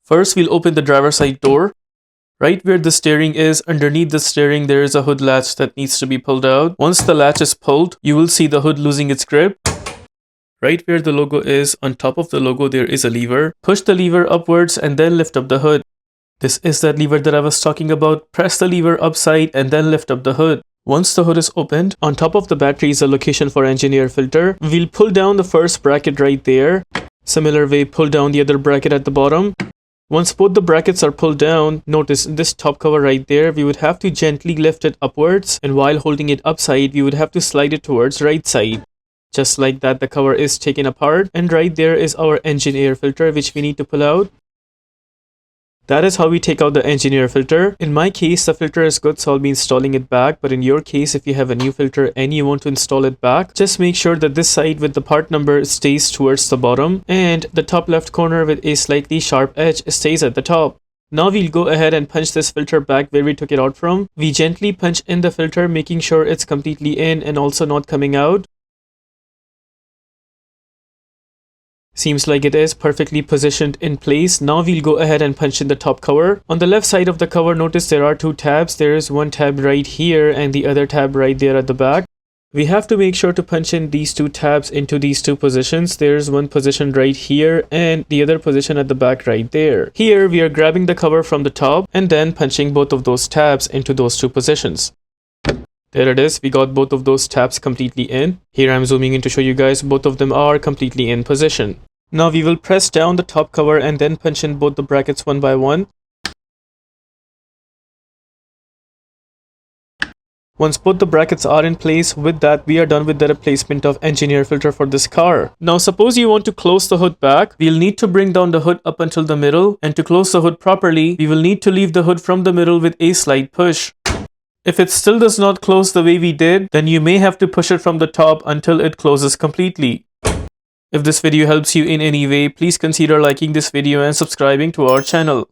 First, we'll open the driver's side door. Right where the steering is, underneath the steering, there is a hood latch that needs to be pulled out. Once the latch is pulled, you will see the hood losing its grip. Right where the logo is, on top of the logo, there is a lever. Push the lever upwards and then lift up the hood. This is that lever that I was talking about. Press the lever upside and then lift up the hood. Once the hood is opened, on top of the battery is a location for engine air filter. We'll pull down the first bracket right there. Similar way, pull down the other bracket at the bottom. Once both the brackets are pulled down, notice this top cover right there, we would have to gently lift it upwards, and while holding it upside, we would have to slide it towards right side. Just like that, the cover is taken apart, and right there is our engine air filter which we need to pull out. That is how we take out the engine air filter. In my case, the filter is good, so I'll be installing it back. But in your case, if you have a new filter and you want to install it back, just make sure that this side with the part number stays towards the bottom and the top left corner with a slightly sharp edge stays at the top. Now we'll go ahead and punch this filter back where we took it out from. We gently punch in the filter, making sure it's completely in and also not coming out. Seems like it is perfectly positioned in place. Now we'll go ahead and punch in the top cover. On the left side of the cover, notice there are two tabs. There is one tab right here and the other tab right there at the back. We have to make sure to punch in these two tabs into these two positions. There's one position right here and the other position at the back right there. Here we are grabbing the cover from the top and then punching both of those tabs into those two positions. There it is, we got both of those tabs completely in. Here I'm zooming in to show you guys both of them are completely in position. Now we will press down the top cover and then punch in both the brackets one by one. Once both the brackets are in place, with that we are done with the replacement of engine air filter for this car. Now suppose you want to close the hood back, we'll need to bring down the hood up until the middle, and to close the hood properly, we will need to leave the hood from the middle with a slight push. If it still does not close the way we did, then you may have to push it from the top until it closes completely. If this video helps you in any way, please consider liking this video and subscribing to our channel.